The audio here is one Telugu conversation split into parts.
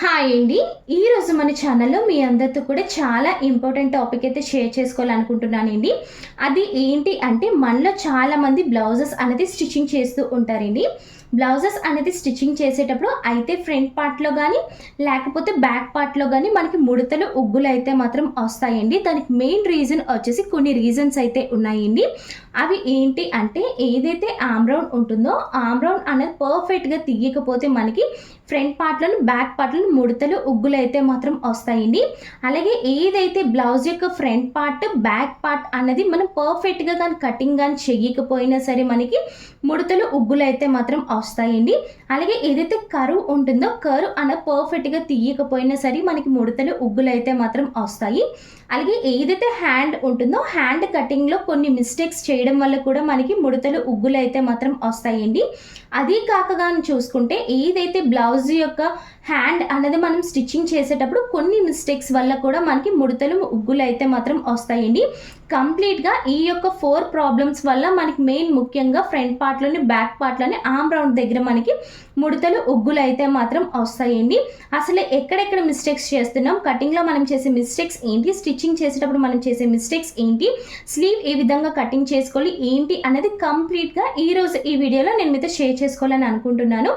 హాయ్ అండి. ఈరోజు మన ఛానల్లో మీ అందరితో కూడా చాలా ఇంపార్టెంట్ టాపిక్ అయితే షేర్ చేసుకోవాలనుకుంటున్నానండి. అది ఏంటి అంటే మనలో చాలామంది బ్లౌజెస్ అనేది స్టిచ్చింగ్ చేస్తూ ఉంటారండి. బ్లౌజెస్ అనేది స్టిచ్చింగ్ చేసేటప్పుడు అయితే ఫ్రంట్ పార్ట్లో కానీ లేకపోతే బ్యాక్ పార్ట్లో కానీ మనకి ముడతలు ఉగ్గులు అయితే మాత్రం వస్తాయండి. దానికి మెయిన్ రీజన్ వచ్చేసి కొన్ని రీజన్స్ అయితే ఉన్నాయండి. అవి ఏంటి అంటే ఏదైతే ఆమ్ రౌండ్ ఉంటుందో ఆమ్ రౌండ్ అనేది పర్ఫెక్ట్గా తీయకపోతే మనకి ఫ్రంట్ పార్ట్లను బ్యాక్ పార్ట్లను ముడతలు ఉగ్గులు అయితే మాత్రం వస్తాయండి. అలాగే ఏదైతే బ్లౌజ్ యొక్క ఫ్రంట్ పార్ట్ బ్యాక్ పార్ట్ అనేది మనం పర్ఫెక్ట్గా కానీ కటింగ్ కానీ చెయ్యకపోయినా సరే మనకి ముడతలు ఉగ్గులు అయితే మాత్రం వస్తాయండి. అలాగే ఏదైతే కరువు ఉంటుందో కరువు అన్న పర్ఫెక్ట్గా తీయకపోయినా సరే మనకి ముడతలు ఉగ్గులు అయితే మాత్రం వస్తాయి. అలాగే ఏదైతే హ్యాండ్ ఉంటుందో హ్యాండ్ కటింగ్లో కొన్ని మిస్టేక్స్ చేయడం వల్ల కూడా మనకి ముడతలు ఉగ్గులు అయితే మాత్రం వస్తాయండి. అది కాకగా చూసుకుంటే ఏదైతే బ్లౌజ్ యొక్క హ్యాండ్ అనేది మనం స్టిచ్చింగ్ చేసేటప్పుడు కొన్ని మిస్టేక్స్ వల్ల కూడా మనకి ముడతలు ఉగ్గులు అయితే మాత్రం వస్తాయండి. కంప్లీట్గా ఈ యొక్క 4 ప్రాబ్లమ్స్ వల్ల మనకి మెయిన్ ముఖ్యంగా ఫ్రంట్ పార్ట్లోని బ్యాక్ పార్ట్లోని ఆమ్ రౌండ్ దగ్గర మనకి ముడతలు ఉగ్గులు అయితే మాత్రం వస్తాయండి. అసలు ఎక్కడెక్కడ మిస్టేక్స్ చేస్తున్నాం, కటింగ్లో మనం చేసే మిస్టేక్స్ ఏంటి, స్టిచ్చింగ్ చేసేటప్పుడు మనం చేసే మిస్టేక్స్ ఏంటి, స్లీవ్ ఏ విధంగా కటింగ్ చేసుకోవాలి ఏంటి అనేది కంప్లీట్గా ఈరోజు ఈ వీడియోలో నేను మీతో షేర్ చేసుకోవాలని అనుకుంటున్నాను.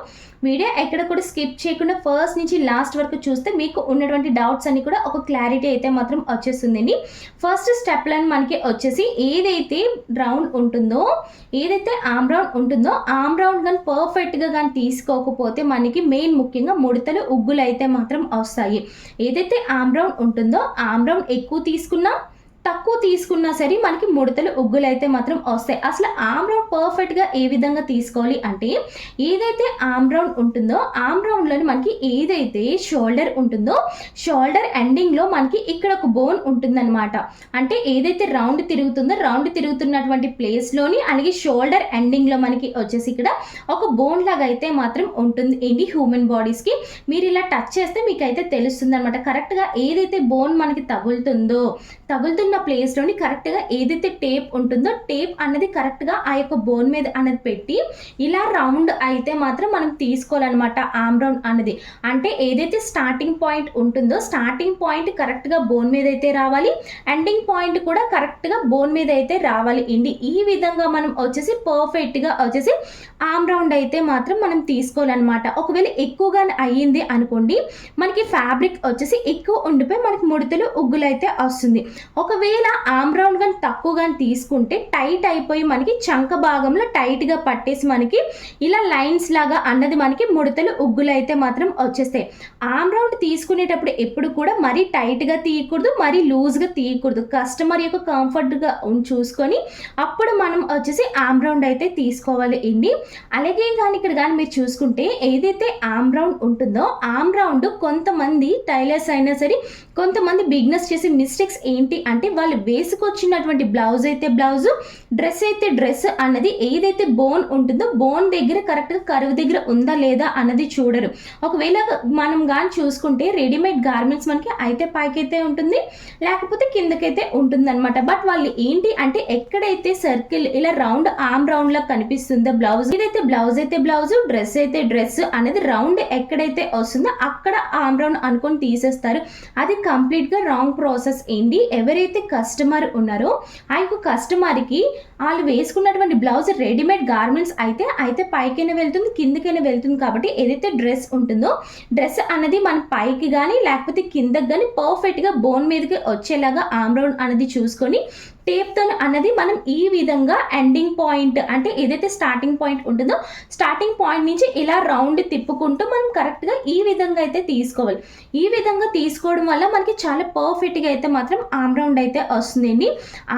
వీడియో ఎక్కడ కూడా స్కిప్ చేయకుండా ఫస్ట్ నుంచి లాస్ట్ వరకు చూస్తే మీకు ఉన్నటువంటి డౌట్స్ అన్ని కూడా ఒక క్లారిటీ అయితే మాత్రం వచ్చేస్తుందండి. ఫస్ట్ స్టెప్ లైన్ మనకి వచ్చేసి ఏదైతే రౌండ్ ఉంటుందో ఏదైతే ఆమ్ రౌండ్ ఉంటుందో ఆమ్ రౌండ్ కానీ పర్ఫెక్ట్గా కానీ తీసుకోకపోతే మనకి మెయిన్ ముఖ్యంగా ముడతలు ఉగ్గులు అయితే మాత్రం వస్తాయి. ఏదైతే ఆమ్ రౌండ్ ఉంటుందో ఆమ్ రౌండ్ ఎక్కువ తీసుకున్నా తక్కువ తీసుకున్నా సరే మనకి ముడతలు ఉగ్గులు అయితే మాత్రం వస్తాయి. అసలు ఆమ్ రౌండ్ పర్ఫెక్ట్గా ఏ విధంగా తీసుకోవాలి అంటే ఏదైతే ఆమ్ రౌండ్ ఉంటుందో ఆమ్ రౌండ్లోని మనకి ఏదైతే షోల్డర్ ఉంటుందో షోల్డర్ ఎండింగ్లో మనకి ఇక్కడ ఒక బోన్ ఉంటుందన్నమాట. అంటే ఏదైతే రౌండ్ తిరుగుతుందో రౌండ్ తిరుగుతున్నటువంటి ప్లేస్లోని అలాగే షోల్డర్ ఎండింగ్లో మనకి వచ్చేసి ఇక్కడ ఒక బోన్ లాగా అయితే మాత్రం ఉంటుంది ఏంటి హ్యూమన్ బాడీస్కి. మీరు ఇలా టచ్ చేస్తే మీకు అయితే తెలుస్తుంది అనమాట. కరెక్ట్గా ఏదైతే బోన్ మనకి తగులుతున్న ప్లేస్లోని కరెక్ట్గా ఏదైతే టేప్ ఉంటుందో టేప్ అనేది కరెక్ట్గా ఆ యొక్క బోన్ మీద అనేది పెట్టి ఇలా రౌండ్ అయితే మాత్రం మనం తీసుకోవాలన్నమాట. ఆమ్ రౌండ్ అనేది అంటే ఏదైతే స్టార్టింగ్ పాయింట్ ఉంటుందో స్టార్టింగ్ పాయింట్ కరెక్ట్గా బోన్ మీద అయితే రావాలి, ఎండింగ్ పాయింట్ కూడా కరెక్ట్గా బోన్ మీద అయితే రావాలి అండి. ఈ విధంగా మనం వచ్చేసి పర్ఫెక్ట్గా వచ్చేసి ఆమ్ రౌండ్ అయితే మాత్రం మనం తీసుకోవాలన్నమాట. ఒకవేళ ఎక్కువగా అయ్యింది అనుకోండి మనకి ఫ్యాబ్రిక్ వచ్చేసి ఎక్కువ ఉండిపోయి మనకి ముడతలు ఉగ్గులు అయితే వస్తుంది. ఒకవేళ ఆమ్ రౌండ్ కానీ తక్కువ కానీ తీసుకుంటే టైట్ అయిపోయి మనకి చంక భాగంలో టైట్గా పట్టేసి మనకి ఇలా లైన్స్ లాగా అన్నది మనకి ముడతలు ఉగ్గులు అయితే మాత్రం వచ్చేస్తాయి. ఆమ్ రౌండ్ తీసుకునేటప్పుడు ఎప్పుడు కూడా మరీ టైట్గా తీయకూడదు, మరీ లూజ్గా తీయకూడదు. కస్టమర్ యొక్క కంఫర్ట్గా చూసుకొని అప్పుడు మనం వచ్చేసి ఆమ్ రౌండ్ అయితే తీసుకోవాలి అండి. అలాగే కానీ ఇక్కడ కానీ మీరు చూసుకుంటే ఏదైతే ఆమ్ రౌండ్ ఉంటుందో ఆమ్ రౌండ్ కొంతమంది టైలర్స్ అయినా సరే కొంతమంది బిగినర్స్ చేసే మిస్టేక్స్ ఏంటి అంటే వాళ్ళు వేసుకొచ్చినటువంటి బ్లౌజ్ అయితే బ్లౌజు డ్రెస్ అయితే డ్రెస్ అన్నది ఏదైతే బోన్ ఉంటుందో బోన్ దగ్గర కరెక్ట్గా కరువు దగ్గర ఉందా లేదా అన్నది చూడరు. ఒకవేళ మనం కానీ చూసుకుంటే రెడీమేడ్ గార్మెంట్స్ మనకి అయితే పైకైతే ఉంటుంది లేకపోతే కిందకైతే ఉంటుంది అనమాట. బట్ వాళ్ళు ఏంటి అంటే ఎక్కడైతే సర్కిల్ ఇలా రౌండ్ ఆమ్ రౌండ్ లా కనిపిస్తుందో బ్లౌజ్ ఏదైతే బ్లౌజ్ అయితే బ్లౌజు డ్రెస్ అయితే డ్రెస్ అనేది రౌండ్ ఎక్కడైతే వస్తుందో అక్కడ ఆమ్ రౌండ్ అనుకొని తీసేస్తారు. అది కంప్లీట్గా రాంగ్ ప్రాసెస్ ఏంటి. ఎవరైతే కస్టమర్ ఉన్నారో ఆ యొక్క కస్టమర్కి వాళ్ళు వేసుకున్నటువంటి బ్లౌజ్ రెడీమేడ్ గార్మెంట్స్ అయితే పైకైనా వెళ్తుంది కిందకైనా వెళ్తుంది. కాబట్టి ఏదైతే డ్రెస్ ఉంటుందో డ్రెస్ అనేది మన పైకి కానీ లేకపోతే కిందకి కానీ పర్ఫెక్ట్గా బోన్ మీదకి వచ్చేలాగా ఆమ్ రౌండ్ అనేది చూసుకొని టేప్తో అన్నది మనం ఈ విధంగా ఎండింగ్ పాయింట్ అంటే ఏదైతే స్టార్టింగ్ పాయింట్ ఉంటుందో స్టార్టింగ్ పాయింట్ నుంచి ఇలా రౌండ్ తిప్పుకుంటూ మనం కరెక్ట్గా ఈ విధంగా అయితే తీసుకోవాలి. ఈ విధంగా తీసుకోవడం వల్ల మనకి చాలా పర్ఫెక్ట్గా అయితే మాత్రం ఆమ్ రౌండ్ అయితే వస్తుందండి.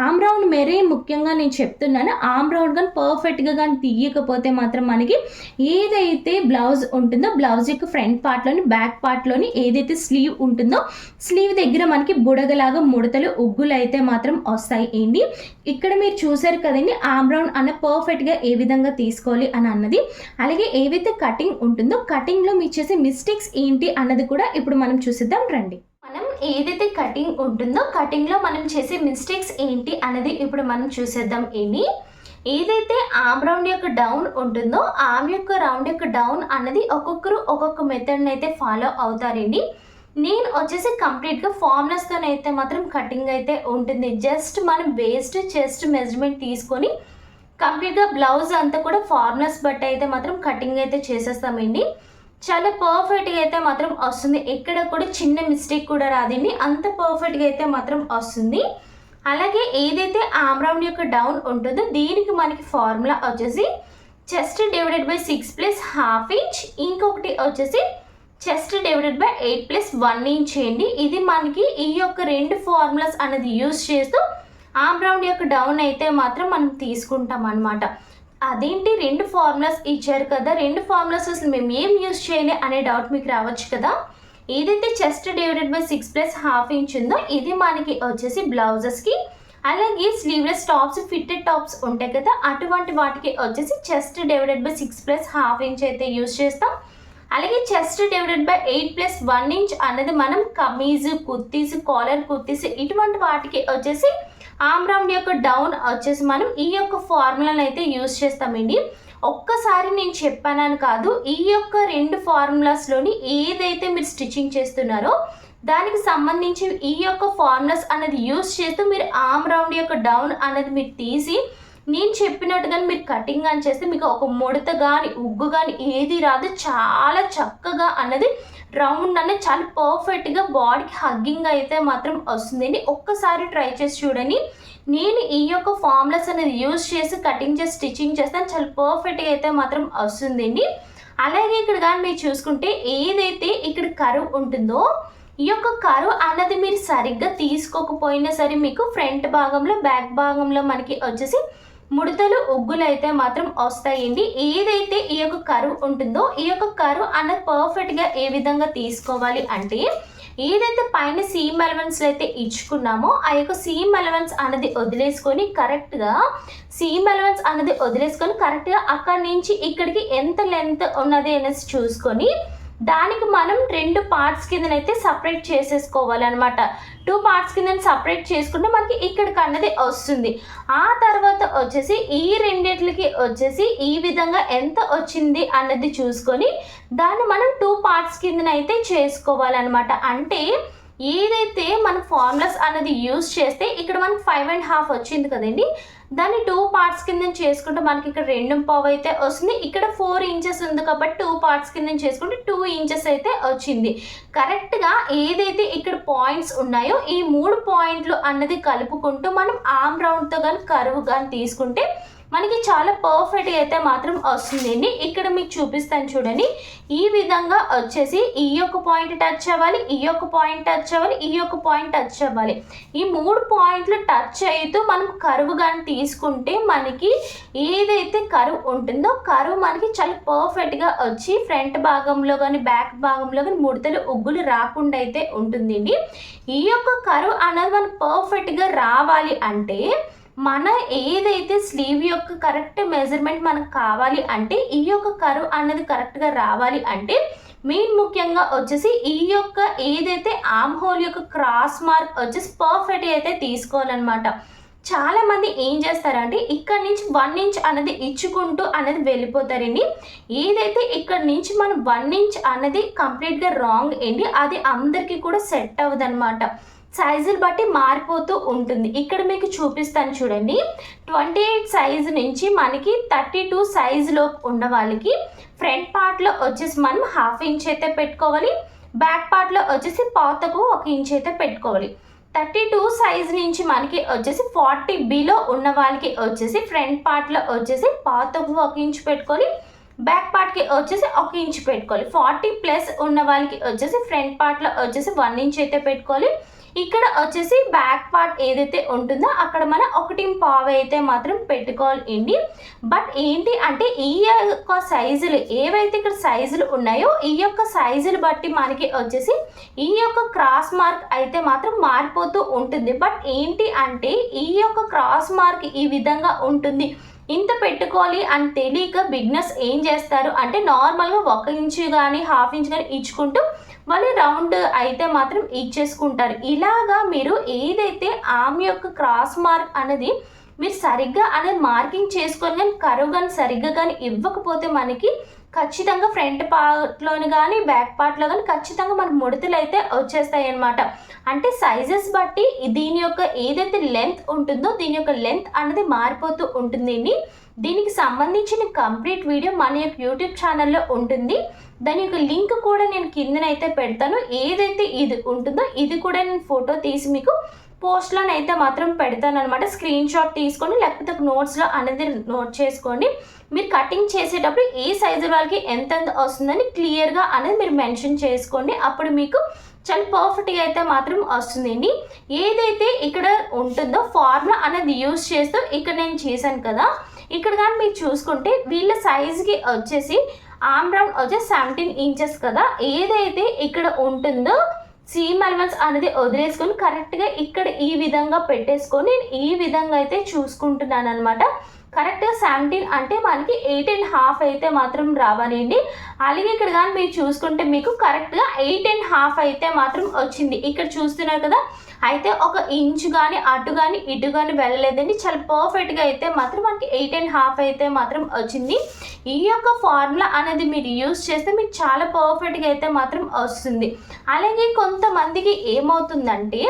ఆమ్ రౌండ్ మరీ ముఖ్యంగా నేను చెప్తున్నాను. ఆమ్ రౌండ్ కానీ పర్ఫెక్ట్గా కానీ తీయకపోతే మాత్రం మనకి ఏదైతే బ్లౌజ్ ఉంటుందో బ్లౌజ్ యొక్క ఫ్రంట్ పార్ట్లోని బ్యాక్ పార్ట్లోని ఏదైతే స్లీవ్ ఉంటుందో స్లీవ్ దగ్గర మనకి బుడగలాగా ముడతలు ఉగ్గులు అయితే మాత్రం వస్తాయి ఏంటి. ఇక్కడ మీరు చూసారు కదండి ఆమ్ రౌండ్ అన్న పర్ఫెక్ట్గా ఏ విధంగా తీసుకోవాలి అని అన్నది. అలాగే ఏవైతే కటింగ్ ఉంటుందో కటింగ్లో మీరు చేసే మిస్టేక్స్ ఏంటి అన్నది కూడా ఇప్పుడు మనం చూసిద్దాం రండి. మనం ఏదైతే కటింగ్ ఉంటుందో కటింగ్లో మనం చేసే మిస్టేక్స్ ఏంటి అన్నది ఇప్పుడు మనం చూసేద్దాం ఏంటి. ఏదైతే ఆమ్ రౌండ్ యొక్క డౌన్ ఉంటుందో ఆమ్ యొక్క రౌండ్ యొక్క డౌన్ అన్నది ఒక్కొక్కరు ఒక్కొక్క మెథడ్ని అయితే ఫాలో అవుతారండి. నేను వచ్చేసి కంప్లీట్గా ఫార్ములాస్తోనైతే మాత్రం కటింగ్ అయితే ఉంటుంది. జస్ట్ మనం వేస్ట్ చెస్ట్ మెజర్మెంట్ తీసుకొని కంప్లీట్గా బ్లౌజ్ అంతా కూడా ఫార్ములాస్ బట్టి అయితే మాత్రం కటింగ్ అయితే చేసేస్తామండి. చాలా పర్ఫెక్ట్గా అయితే మాత్రం వస్తుంది. ఎక్కడ కూడా చిన్న మిస్టేక్ కూడా రాదండి, అంత పర్ఫెక్ట్గా అయితే మాత్రం వస్తుంది. అలాగే ఏదైతే ఆమ్ రౌండ్ యొక్క డౌన్ ఉంటుందో దీనికి మనకి ఫార్ములా వచ్చేసి chest divided by 6 plus half inch, ఇంకొకటి వచ్చేసి chest divided by 8 plus 1 inch చేయండి. ఇది మనకి ఈ యొక్క రెండు ఫార్ములాస్ అనేది యూజ్ చేస్తూ ఆమ్ రౌండ్ యొక్క డౌన్ అయితే మాత్రం మనం తీసుకుంటాం అనమాట. అదేంటి రెండు ఫార్ములాస్ ఇచ్చారు కదా, రెండు ఫార్ములాస్ అసలు మేము ఏం యూజ్ చేయాలి అనే డౌట్ మీకు రావచ్చు కదా. ఏదైతే chest divided by 6 plus half inch ఉందో ఇది మనకి వచ్చేసి బ్లౌజెస్కి, అలాగే స్లీవ్లెస్ టాప్స్ ఫిట్టెడ్ టాప్స్ ఉంటాయి కదా అటువంటి వాటికి వచ్చేసి chest divided by 6 plus half inch అయితే యూజ్ చేస్తాం. అలాగే chest divided by 8 plus 1 inch అనేది మనం కమీజ్ కుర్తీస్ కాలర్ కుర్తీస్ ఇటువంటి వాటికి వచ్చేసి ఆమ్ రౌండ్ యొక్క డౌన్ వచ్చేసి మనం ఈ యొక్క ఫార్ములాను అయితే యూజ్ చేస్తామండి. ఒక్కసారి నేను చెప్పానని కాదు, ఈ యొక్క రెండు ఫార్ములాస్లోని ఏదైతే మీరు స్టిచ్చింగ్ చేస్తున్నారో దానికి సంబంధించి ఈ యొక్క ఫార్ములాస్ అనేది యూజ్ చేస్తూ మీరు ఆమ్ రౌండ్ యొక్క డౌన్ అనేది మీరు తీసి నేను చెప్పినట్టుగా మీరు కటింగ్ అని చేస్తే మీకు ఒక ముడత కానీ ఉగ్గు కానీ ఏది రాదు. చాలా చక్కగా అన్నది రౌండ్ అనేది చాలా పర్ఫెక్ట్గా బాడీకి హగ్గింగ్ అయితే మాత్రం వస్తుందండి. ఒక్కసారి ట్రై చేసి చూడండి. నేను ఈ యొక్క ఫార్ములాస్ అనేది యూజ్ చేసి కటింగ్ చేసి స్టిచ్చింగ్ చేస్తాను, చాలా పర్ఫెక్ట్గా అయితే మాత్రం వస్తుందండి. అలాగే ఇక్కడ కానీ మీరు చూసుకుంటే ఏదైతే ఇక్కడ కరువు ఉంటుందో ఈ యొక్క కరువు అన్నది మీరు సరిగ్గా తీసుకోకపోయినా సరే మీకు ఫ్రంట్ భాగంలో బ్యాక్ భాగంలో మనకి వచ్చేసి ముడతలు ఉగ్గులు అయితే మాత్రం వస్తాయండి. ఏదైతే ఈ యొక్క కరువు ఉంటుందో ఈ యొక్క కరువు అన్నది పర్ఫెక్ట్గా ఏ విధంగా తీసుకోవాలి అంటే ఏదైతే పైన సీమ్ అలవెన్స్ అయితే ఇచ్చుకున్నామో ఆ యొక్క సీమ్ అలవెన్స్ అనేది వదిలేసుకొని కరెక్ట్గా కరెక్ట్గా అక్కడి నుంచి ఇక్కడికి ఎంత లెంత్ ఉన్నది అనేసి చూసుకొని దానికి మనం రెండు పార్ట్స్ కిందనైతే సపరేట్ చేసేసుకోవాలన్నమాట. 2 పార్ట్స్ కింద సపరేట్ చేసుకుంటే మనకి ఇక్కడికి అన్నది వస్తుంది. ఆ తర్వాత వచ్చేసి ఈ రెండిట్లకి వచ్చేసి ఈ విధంగా ఎంత వచ్చింది అన్నది చూసుకొని దాన్ని మనం 2 పార్ట్స్ కిందనైతే చేసుకోవాలన్నమాట. అంటే ఏదైతే మన ఫార్ములాస్ అనేది యూజ్ చేస్తే ఇక్కడ మనకి 5.5 వచ్చింది కదండి, దాన్ని 2 పార్ట్స్ కింద చేసుకుంటే మనకి ఇక్కడ 2.5 అయితే వస్తుంది. ఇక్కడ 4 ఇంచెస్ ఉంది కాబట్టి 2 పార్ట్స్ కింద చేసుకుంటే 2 ఇంచెస్ అయితే వచ్చింది. కరెక్ట్గా ఏదైతే ఇక్కడ పాయింట్స్ ఉన్నాయో ఈ 3 పాయింట్లు అన్నది కలుపుకుంటూ మనం ఆమ్ రౌండ్తో కానీ కరువు కానీ తీసుకుంటే మనకి చాలా పర్ఫెక్ట్గా అయితే మాత్రం వస్తుందండి. ఇక్కడ మీకు చూపిస్తాను చూడండి. ఈ విధంగా వచ్చేసి ఈ యొక్క పాయింట్ టచ్ అవ్వాలి, ఈ యొక్క పాయింట్ టచ్ అవ్వాలి, ఈ యొక్క పాయింట్ టచ్ అవ్వాలి. ఈ 3 పాయింట్లు టచ్ అవుతూ మనం కరువు కానీ తీసుకుంటే మనకి ఏదైతే కరువు ఉంటుందో కరువు మనకి చాలా పర్ఫెక్ట్గా వచ్చి ఫ్రంట్ భాగంలో కానీ బ్యాక్ భాగంలో కానీ ముడతలు ఉగ్గులు రాకుండా అయితే ఉంటుందండి. ఈ యొక్క కరువు అనేది మనకు పర్ఫెక్ట్గా రావాలి అంటే మన ఏదైతే స్లీవ్ యొక్క కరెక్ట్ మెజర్మెంట్ మనకు కావాలి అంటే ఈ యొక్క కరువు అన్నది కరెక్ట్గా రావాలి అంటే మెయిన్ ముఖ్యంగా వచ్చేసి ఈ యొక్క ఏదైతే ఆర్మ్ హోల్ యొక్క క్రాస్ మార్క్ వచ్చేసి పర్ఫెక్ట్గా అయితే తీసుకోవాలన్నమాట. చాలామంది ఏం చేస్తారంటే ఇక్కడ నుంచి 1 ఇంచ్ అనేది ఇచ్చుకుంటూ అనేది వెళ్ళిపోతారండి. ఏదైతే ఇక్కడ నుంచి మనం 1 ఇంచ్ అనేది కంప్లీట్గా రాంగ్ అండి, అది అందరికీ కూడా సెట్ అవ్వదన్నమాట. సైజులు బట్టి మారిపోతూ ఉంటుంది. ఇక్కడ మీకు చూపిస్తాను చూడండి. 28 సైజు నుంచి మనకి 32 సైజులో ఉన్న వాళ్ళకి ఫ్రంట్ పార్ట్లో వచ్చేసి మనం 1/2 ఇంచ్ అయితే పెట్టుకోవాలి, బ్యాక్ పార్ట్లో వచ్చేసి పాతకు 1 ఇంచ్ అయితే పెట్టుకోవాలి. 32 సైజు నుంచి మనకి వచ్చేసి 40 బిలో ఉన్న వాళ్ళకి వచ్చేసి ఫ్రంట్ పార్ట్లో వచ్చేసి పాతకు 1 ఇంచ్ పెట్టుకోవాలి, బ్యాక్ పార్ట్కి వచ్చేసి 1 ఇంచ్ పెట్టుకోవాలి. 40 ప్లస్ ఉన్న వాళ్ళకి వచ్చేసి ఫ్రంట్ పార్ట్లో వచ్చేసి 1 ఇంచ్ అయితే పెట్టుకోవాలి. ఇక్కడ వచ్చేసి బ్యాక్ పార్ట్ ఏదైతే ఉంటుందో అక్కడ మనం 1.5 అయితే మాత్రం పెట్టుకోవాలి. బట్ ఏంటి అంటే ఈ యొక్క సైజులు ఏవైతే ఇక్కడ సైజులు ఉన్నాయో ఈ యొక్క సైజులు బట్టి మనకి వచ్చేసి ఈ యొక్క క్రాస్ మార్క్ అయితే మాత్రం మారిపోతూ ఉంటుంది. బట్ ఏంటి అంటే ఈ యొక్క క్రాస్ మార్క్ ఈ విధంగా ఉంటుంది, ఇంత పెట్టుకోవాలి అని తెలియక బిగినర్స్ ఏం చేస్తారు అంటే నార్మల్గా 1 ఇంచ్ కానీ 1/2 ఇంచ్ కానీ ఇచ్చుకుంటూ వాళ్ళు రౌండ్ అయితే మాత్రం ఇచ్చేసుకుంటారు. ఇలాగా మీరు ఏదైతే ఆర్మ్ యొక్క క్రాస్ మార్క్ అనేది మీరు సరిగ్గా అనేది మార్కింగ్ చేసుకొని కానీ కరువు కానీ సరిగ్గా కానీ ఇవ్వకపోతే మనకి ఖచ్చితంగా ఫ్రంట్ పార్ట్లోని కానీ బ్యాక్ పార్ట్లో కానీ ఖచ్చితంగా మనకు ముడతలు అయితే వచ్చేస్తాయి అన్నమాట. అంటే సైజెస్ బట్టి దీని యొక్క ఏదైతే లెంత్ ఉంటుందో దీని యొక్క లెంత్ అనేది మారిపోతూ ఉంటుందండి. దీనికి సంబంధించిన కంప్లీట్ వీడియో మన యొక్క యూట్యూబ్ ఛానల్లో ఉంటుంది. దాని యొక్క లింక్ కూడా నేను కిందనైతే పెడతాను. ఏదైతే ఇది ఉంటుందో ఇది కూడా నేను ఫోటో తీసి మీకు పోస్ట్లోనైతే మాత్రం పెడతాను అనమాట. స్క్రీన్ షాట్ తీసుకొని లేకపోతే నోట్స్లో అనేది నోట్ చేసుకోండి. మీరు కటింగ్ చేసేటప్పుడు ఏ సైజు వాళ్ళకి ఎంత వస్తుందని క్లియర్గా అనేది మీరు మెన్షన్ చేసుకోండి. అప్పుడు మీకు చాలా పర్ఫెక్ట్గా అయితే మాత్రం వస్తుందండి. ఏదైతే ఇక్కడ ఉంటుందో ఫార్ములా అనేది యూజ్ చేస్తూ ఇక్కడ నేను చేశాను కదా, ఇక్కడ కానీ మీరు చూసుకుంటే వీళ్ళ సైజుకి వచ్చేసి ఆర్మ్ రౌండ్ వచ్చేసి 17 ఇంచెస్ కదా. ఏదైతే ఇక్కడ ఉంటుందో సీమ్ అలవెన్స్ అనేది వదిలేసుకొని కరెక్ట్గా ఇక్కడ ఈ విధంగా పెట్టేసుకొని ఈ విధంగా అయితే చూసుకుంటున్నాను అనమాట. కరెక్ట్గా 17 అంటే మనకి 8.5 అయితే మాత్రం రావాలండి. అలాగే ఇక్కడ కానీ మీరు చూసుకుంటే మీకు కరెక్ట్గా 8.5 అయితే మాత్రం వచ్చింది. ఇక్కడ చూస్తున్నారు కదా, అయితే ఒక ఇంచు కానీ అటు కానీ ఇటు కానీ వెళ్ళలేదండి. చాలా పర్ఫెక్ట్గా అయితే మాత్రం మనకి 8.5 అయితే మాత్రం వచ్చింది. ఈ యొక్క ఫార్ములా అనేది మీరు యూజ్ చేస్తే మీకు చాలా పర్ఫెక్ట్గా అయితే మాత్రం వస్తుంది. అలాగే కొంతమందికి ఏమవుతుందంటే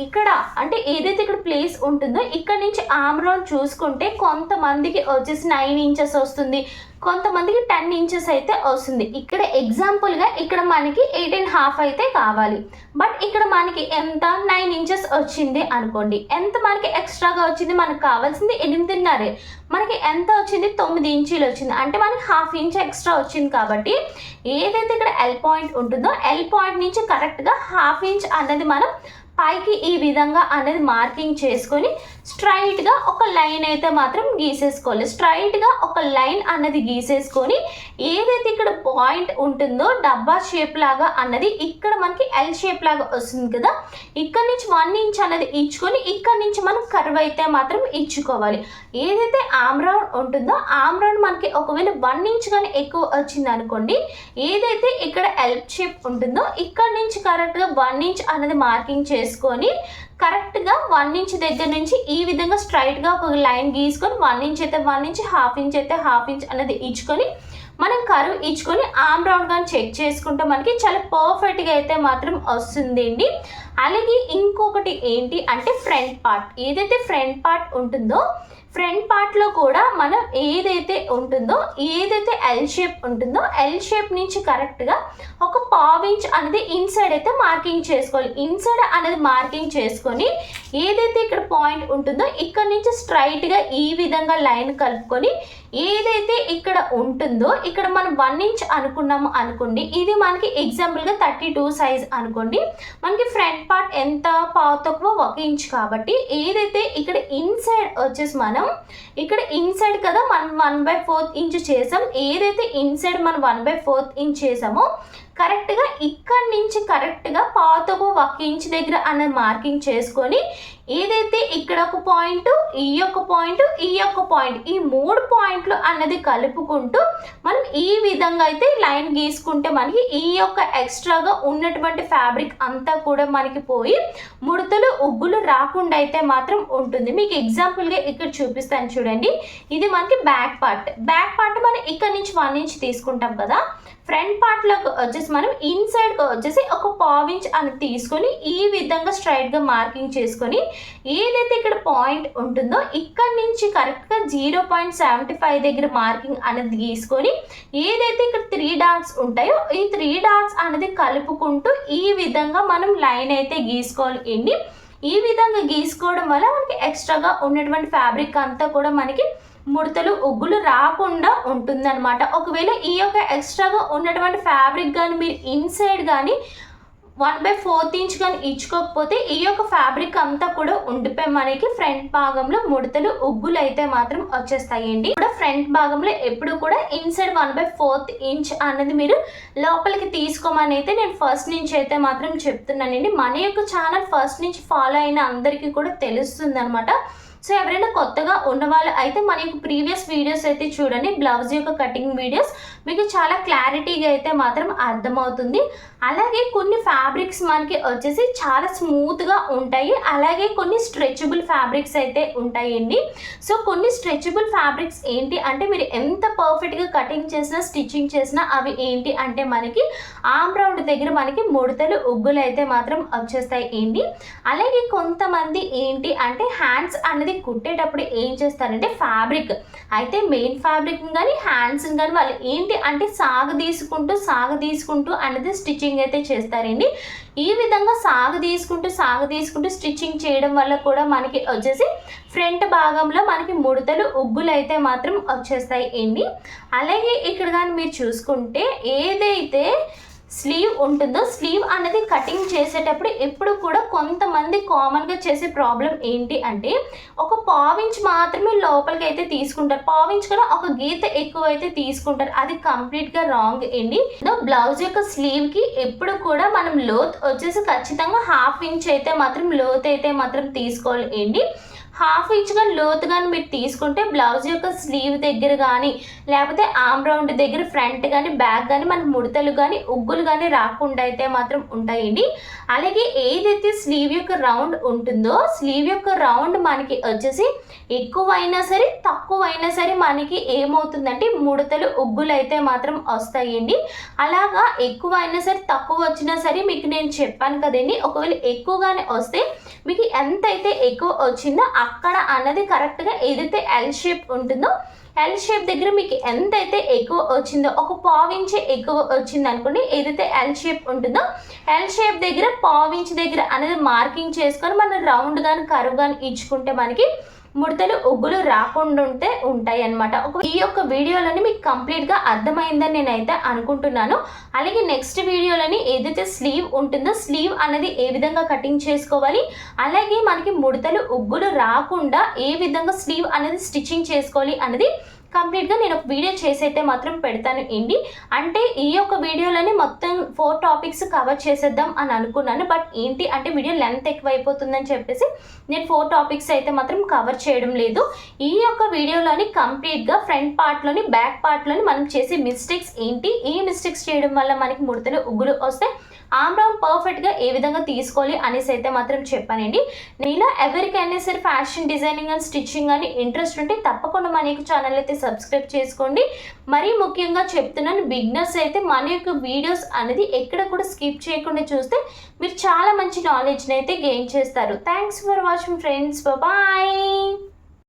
ఇక్కడ అంటే ఏదైతే ఇక్కడ ప్లేస్ ఉంటుందో ఇక్కడ నుంచి ఆర్మ్ రౌండ్ చూసుకుంటే కొంతమందికి వచ్చేసి 9 ఇంచెస్ వస్తుంది, కొంతమందికి 10 ఇంచెస్ అయితే వస్తుంది. ఇక్కడ ఎగ్జాంపుల్గా ఇక్కడ మనకి 8.5 అయితే కావాలి, బట్ ఇక్కడ మనకి ఎంత 9 ఇంచెస్ వచ్చింది అనుకోండి. ఎంత మనకి ఎక్స్ట్రాగా వచ్చింది, మనకు కావాల్సింది 8.5, మనకి ఎంత వచ్చింది 9 ఇంచీలు వచ్చింది. అంటే మనకి 1/2 ఇంచ్ ఎక్స్ట్రా వచ్చింది. కాబట్టి ఏదైతే ఇక్కడ ఎల్ పాయింట్ ఉంటుందో ఎల్ పాయింట్ నుంచి కరెక్ట్గా 1/2 ఇంచ్ అనేది మనం పైకి ఈ విధంగా అనేది మార్కింగ్ చేసుకొని స్ట్రైట్గా ఒక లైన్ అయితే మాత్రం గీసేసుకోవాలి. స్ట్రైట్గా ఒక లైన్ అన్నది గీసేసుకొని ఏదైతే ఇక్కడ పాయింట్ ఉంటుందో డబ్బా షేప్ లాగా అన్నది ఇక్కడ మనకి ఎల్ షేప్ లాగా వస్తుంది కదా, ఇక్కడ నుంచి 1 ఇంచ్ అనేది ఇచ్చుకొని ఇక్కడ నుంచి మనం కర్వ్ అయితే మాత్రం ఇచ్చుకోవాలి. ఏదైతే ఆర్మ్ రౌండ్ ఉంటుందో ఆర్మ్ రౌండ్ మనకి ఒకవేళ 1 ఇంచ్ కానీ ఎక్కువ వచ్చింది అనుకోండి, ఏదైతే ఇక్కడ ఎల్ షేప్ ఉంటుందో ఇక్కడ నుంచి కరెక్ట్గా 1 ఇంచ్ అనేది మార్కింగ్ చేసుకొని కరెక్ట్గా 1 ఇంచ్ దగ్గర నుంచి ఈ విధంగా స్ట్రైట్గా ఒక లైన్ గీసుకొని 1 ఇంచ్ అయితే 1 ఇంచ్, 1/2 ఇంచ్ అయితే 1/2 ఇంచ్ అనేది ఇచ్చుకొని మనం కర్వ్ ఇచ్చుకొని ఆర్మ్ రౌండ్ కానీ చెక్ చేసుకుంటే మనకి చాలా పర్ఫెక్ట్గా అయితే మాత్రం వస్తుందండి. అలాగే ఇంకొకటి ఏంటి అంటే ఫ్రంట్ పార్ట్. ఏదైతే ఫ్రంట్ పార్ట్ ఉంటుందో ఫ్రంట్ పార్ట్లో కూడా మనం ఏదైతే ఉంటుందో ఏదైతే ఎల్ షేప్ ఉంటుందో ఎల్ షేప్ నుంచి కరెక్ట్గా ఒక 1/2 ఇంచ్ అనేది ఇన్సైడ్ అయితే మార్కింగ్ చేసుకోవాలి. ఇన్సైడ్ అనేది మార్కింగ్ చేసుకొని ఏదైతే ఇక్కడ పాయింట్ ఉంటుందో ఇక్కడ నుంచి స్ట్రైట్గా ఈ విధంగా లైన్ కలుపుకొని ఏదైతే ఇక్కడ ఉంటుందో ఇక్కడ మనం 1 ఇంచ్ అనుకున్నాము అనుకోండి, ఇది మనకి ఎగ్జాంపుల్గా 32 సైజ్ అనుకోండి, మనకి ఫ్రంట్ పార్ట్ ఎంత పావు తక్కువ 1 ఇంచ్ కాబట్టి ఏదైతే ఇక్కడ ఇన్సైడ్ వచ్చేసి మనం ఇక్కడ ఇన్సైడ్ కదా మనం 1/4 ఇంచ్ చేసాం, ఏదైతే ఇన్సైడ్ మనం 1/4 ఇంచ్ చేసామో కరెక్ట్గా ఇక్కడ నుంచి కరెక్ట్గా పాతకు 1 ఇంచ్ దగ్గర అనేది మార్కింగ్ చేసుకొని ఏదైతే ఇక్కడ ఒక పాయింట్ ఈ యొక్క పాయింట్ ఈ యొక్క పాయింట్ ఈ 3 పాయింట్లు అన్నది కలుపుకుంటూ మనం ఈ విధంగా అయితే లైన్ గీసుకుంటే మనకి ఈ యొక్క ఎక్స్ట్రాగా ఉన్నటువంటి ఫ్యాబ్రిక్ అంతా కూడా మనకి పోయి ముడతలు ఉగ్గులు రాకుండా అయితే మాత్రం ఉంటుంది. మీకు ఎగ్జాంపుల్గా ఇక్కడ చూపిస్తాను చూడండి. ఇది మనకి బ్యాక్ పార్ట్ మనం ఇక్కడ నుంచి 1 ఇంచ్ తీసుకుంటాం కదా, ఫ్రంట్ పార్ట్లోకి వచ్చేసి మనం ఇన్సైడ్కి వచ్చేసి ఒక 1/2 ఇంచ్ అని తీసుకొని ఈ విధంగా స్ట్రైట్గా మార్కింగ్ చేసుకొని ఏదైతే ఇక్కడ పాయింట్ ఉంటుందో ఇక్కడ నుంచి కరెక్ట్గా 0.75 దగ్గర మార్కింగ్ అనేది గీసుకొని ఏదైతే ఇక్కడ 3 డాట్స్ ఉంటాయో ఈ 3 డాట్స్ అనేది కలుపుకుంటూ ఈ విధంగా మనం లైన్ అయితే గీసుకోవాలి అండి. ఈ విధంగా గీసుకోవడం వల్ల మనకి ఎక్స్ట్రాగా ఉన్నటువంటి ఫ్యాబ్రిక్ అంతా కూడా మనకి ముడతలు ఉగ్గులు రాకుండా ఉంటుందన్నమాట. ఒకవేళ ఈ యొక్క ఎక్స్ట్రాగా ఉన్నటువంటి ఫ్యాబ్రిక్ కానీ మీరు ఇన్సైడ్ కానీ 1/4 ఇంచ్ కానీ ఇచ్చుకోకపోతే ఈ యొక్క ఫ్యాబ్రిక్ అంతా కూడా ఉండిపోయి మనకి ఫ్రంట్ భాగంలో ముడతలు ఉగ్గులు అయితే మాత్రం వచ్చేస్తాయండి. కూడా ఫ్రంట్ భాగంలో ఎప్పుడు కూడా ఇన్సైడ్ 1/4 ఇంచ్ అనేది మీరు లోపలికి తీసుకోమని అయితే నేను ఫస్ట్ నుంచి అయితే మాత్రం చెప్తున్నానండి. మన యొక్క ఛానల్ ఫస్ట్ నుంచి ఫాలో అయిన అందరికీ కూడా తెలుస్తుంది అనమాట. సో ఎవరైనా కొత్తగా ఉన్నవాళ్ళు అయితే మన యొక్క ప్రీవియస్ వీడియోస్ అయితే చూడండి, బ్లౌజ్ యొక్క కటింగ్ వీడియోస్ మీకు చాలా క్లారిటీగా అయితే మాత్రం అర్థమవుతుంది. అలాగే కొన్ని ఫ్యాబ్రిక్స్ మనకి వచ్చేసి చాలా స్మూత్గా ఉంటాయి, అలాగే కొన్ని స్ట్రెచబుల్ ఫ్యాబ్రిక్స్ అయితే ఉంటాయండి. సో కొన్ని స్ట్రెచబుల్ ఫ్యాబ్రిక్స్ ఏంటి అంటే మీరు ఎంత పర్ఫెక్ట్గా కటింగ్ చేసినా స్టిచ్చింగ్ చేసినా అవి ఏంటి అంటే మనకి ఆర్మ్ రౌండ్ దగ్గర మనకి ముడతలు ఉగ్గులు అయితే మాత్రం వచ్చేస్తాయి ఏంటి. అలాగే కొంతమంది ఏంటి అంటే హ్యాండ్స్ అనేది కుట్టేటప్పుడు ఏం చేస్తారంటే ఫ్యాబ్రిక్ అయితే మెయిన్ ఫ్యాబ్రిక్ కానీ హ్యాండ్స్ కానీ వాళ్ళు ఏంటి అంటే సాగదీసుకుంటూ అనేది స్టిచ్చింగ్ అయితే చేస్తారండి. ఈ విధంగా సాగదీసుకుంటూ స్టిచ్చింగ్ చేయడం వల్ల కూడా మనకి వచ్చేసి ఫ్రంట్ భాగంలో మనకి ముడతలు ఉగ్గులు అయితే మాత్రం వచ్చేస్తాయి ఏంటి. అలాగే ఇక్కడ కానీ మీరు చూసుకుంటే ఏదైతే స్లీవ్ ఉంటుందో స్లీవ్ అనేది కటింగ్ చేసేటప్పుడు ఎప్పుడు కూడా కొంతమంది కామన్గా చేసే ప్రాబ్లం ఏంటి అంటే ఒక పావించ్ మాత్రమే లోపలికి అయితే తీసుకుంటారు, పావించ్ కూడా ఒక గీత ఎక్కువ అయితే తీసుకుంటారు. అది కంప్లీట్గా రాంగ్ అండి. బ్లౌజ్ యొక్క స్లీవ్కి ఎప్పుడు కూడా మనం లోత్ వచ్చేసి ఖచ్చితంగా 1/2 ఇంచ్ అయితే మాత్రం లోత్ అయితే మాత్రం తీసుకోవాలి అండి. 1/2 ఇంచ్ కానీ లోతుగా మీరు తీసుకుంటే బ్లౌజ్ యొక్క స్లీవ్ దగ్గర కానీ లేకపోతే ఆర్మ్ రౌండ్ దగ్గర ఫ్రంట్ కానీ బ్యాక్ కానీ మనకు ముడతలు కానీ ఉగ్గులు కానీ రాకుండా అయితే మాత్రం ఉంటాయండి. అలాగే ఏదైతే స్లీవ్ యొక్క రౌండ్ ఉంటుందో స్లీవ్ యొక్క రౌండ్ మనకి వచ్చేసి ఎక్కువైనా సరే తక్కువైనా సరే మనకి ఏమవుతుందంటే ముడతలు ఉగ్గులు అయితే మాత్రం వస్తాయండి. అలాగా ఎక్కువైనా సరే తక్కువ వచ్చినా సరే మీకు నేను చెప్పాను కదండి, ఒకవేళ ఎక్కువగానే వస్తే మీకు ఎంతైతే ఎక్కువ వచ్చిందో అక్కడ అన్నది కరెక్ట్గా ఏదైతే ఎల్ షేప్ ఉంటుందో ఎల్ షేప్ దగ్గర మీకు ఎంతైతే ఎక్కువ వచ్చిందో ఒక పావించి ఎక్కువ వచ్చింది అనుకోండి, ఏదైతే ఎల్ షేప్ ఉంటుందో ఎల్ షేప్ దగ్గర పావించి దగ్గర అనేది మార్కింగ్ చేసుకొని మనం రౌండ్ కానీ కర్వ్ కానీ ఇచ్చుకుంటే మనకి ముడతలు ఉగ్గులు రాకుండా ఉంటాయి అన్నమాట. ఈ యొక్క వీడియోలని మీకు కంప్లీట్గా అర్థమైందని నేనైతే అనుకుంటున్నాను. అలాగే నెక్స్ట్ వీడియోలని ఏదైతే స్లీవ్ ఉంటుందో స్లీవ్ అనేది ఏ విధంగా కటింగ్ చేసుకోవాలి, అలాగే మనకి ముడతలు ఉగ్గులు రాకుండా ఏ విధంగా స్లీవ్ అనేది స్టిచ్చింగ్ చేసుకోవాలి అనేది కంప్లీట్గా నేను ఒక వీడియో చేసి అయితే మాత్రం పెడతాను ఏంటి. అంటే ఈ యొక్క వీడియోలని మొత్తం 4 టాపిక్స్ కవర్ చేసేద్దాం అని అనుకున్నాను, బట్ ఏంటి అంటే వీడియో లెంత్ ఎక్కువ అయిపోతుందని చెప్పేసి నేను 4 టాపిక్స్ అయితే మాత్రం కవర్ చేయడం లేదు. ఈ యొక్క వీడియోలోని కంప్లీట్గా ఫ్రంట్ పార్ట్లోని బ్యాక్ పార్ట్లోని మనం చేసే మిస్టేక్స్ ఏంటి, ఈ మిస్టేక్స్ చేయడం వల్ల మనకి ముడతలు ఉగ్గులు వస్తే ఆర్మ్ రౌండ్ పర్ఫెక్ట్గా ఏ విధంగా తీసుకోవాలి అనేసి అయితే మాత్రం చెప్పానండి. ఇలా ఎవరికైనా సరే ఫ్యాషన్ డిజైనింగ్ అండ్ స్టిచ్చింగ్ అని ఇంట్రెస్ట్ ఉంటే తప్పకుండా మన యొక్క ఛానల్ అయితే సబ్స్క్రైబ్ చేసుకోండి. మరీ ముఖ్యంగా చెప్తున్నాను, బిగినర్స్ అయితే మన యొక్క వీడియోస్ అనేది ఎక్కడ కూడా స్కిప్ చేయకుండా చూస్తే మీరు చాలా మంచి నాలెడ్జ్ని అయితే గెయిన్ చేస్తారు. Thanks for watching friends, bye.